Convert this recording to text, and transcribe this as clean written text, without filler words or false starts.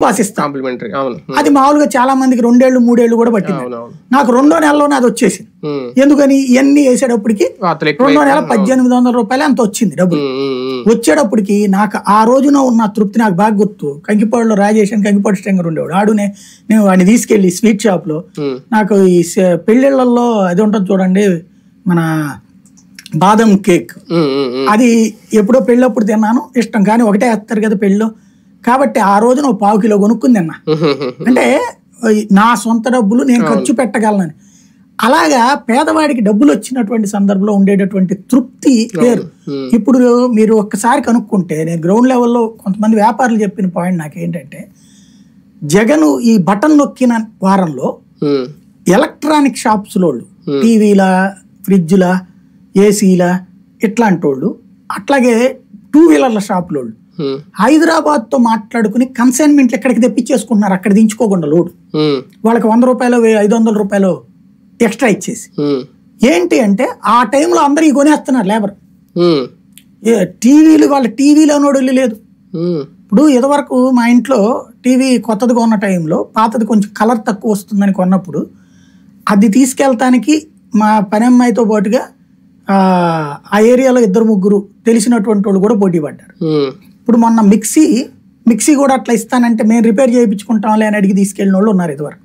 వాసిస్తాం. అది మామూలుగా చాలా మందికి 2 ఏళ్ళు 3 ఏళ్ళు కూడా పట్టింది. నాకు 2వ నెలలోనే అది వచ్చేసింది. ఎందుకని ఇవన్నీ వేసేటప్పటికి 2వ నెల 1800 రూపాయలు అంత వచ్చింది డబ్బులు. వచ్చేటప్పటికి నాకు ఆ రోజున ఉన్న తృప్తి నాకు బాగా గుర్తు. కంకిపాడులో రాజేష్ అని కంకిపాడు స్టెంగర్ ఉండేవాడు. ఆడునే నేను వాడిని తీసుకెళ్లి స్వీట్ షాప్ లో నాకు ఈ పెళ్లిళ్లలో అది ఉంటుంది చూడండి, మన బాదం కేక్, అది ఎప్పుడో పెళ్ళప్పుడు తిన్నాను, ఇష్టం. కానీ ఒకటే వేస్తారు కదా పెళ్ళిలో, కాబట్టి ఆ రోజున 1/4 కిలో కొనుక్కుని తిన్నా. అంటే నా సొంత డబ్బులు నేను ఖర్చు పెట్టగలనని. అలాగా పేదవాడికి డబ్బులు వచ్చినటువంటి సందర్భంలో ఉండేటటువంటి తృప్తి వేరు. ఇప్పుడు మీరు ఒక్కసారి కనుక్కుంటే, నేను గ్రౌండ్ లెవెల్లో కొంతమంది వ్యాపారులు చెప్పిన పాయింట్ నాకేంటంటే, జగన్ ఈ బటన్ నొక్కిన వారంలో ఎలక్ట్రానిక్ షాప్స్ వాళ్ళు, టీవీల, ఫ్రిడ్జ్ల, ఏసీల ఇట్లాంటి వాళ్ళు, అట్లాగే 2 వీలర్ల షాపుల వాళ్ళు హైదరాబాద్ తో మాట్లాడుకుని కన్సైన్మెంట్లు ఎక్కడికి తెప్పించేసుకుంటున్నారు, అక్కడ దించుకోకుండా లోడు. వాళ్ళకి 100 రూపాయలు 500 రూపాయలు ఎక్స్ట్రా ఇచ్చేసి. ఏంటి అంటే ఆ టైంలో అందరూ కొనేస్తున్నారు లేబర్. టీవీలు వాళ్ళ టీవీలో నోడలు లేదు. ఇప్పుడు ఇదివరకు మా ఇంట్లో టీవీ కొత్తది కొన్న టైంలో పాతది కొంచెం కలర్ తక్కువ వస్తుందని కొన్నప్పుడు అది తీసుకెళ్తానికి మా పని అమ్మాయితో పాటుగా ఆ ఏరియాలో 2-3 తెలిసినటువంటి వాళ్ళు కూడా పోటీ పడ్డారు. ఇప్పుడు మొన్న మిక్సీ కూడా అట్లా ఇస్తానంటే మేము రిపేర్ చేయించుకుంటాంలే అని అడిగి తీసుకెళ్ళిన వాళ్ళు ఉన్నారు ఇదివరకు.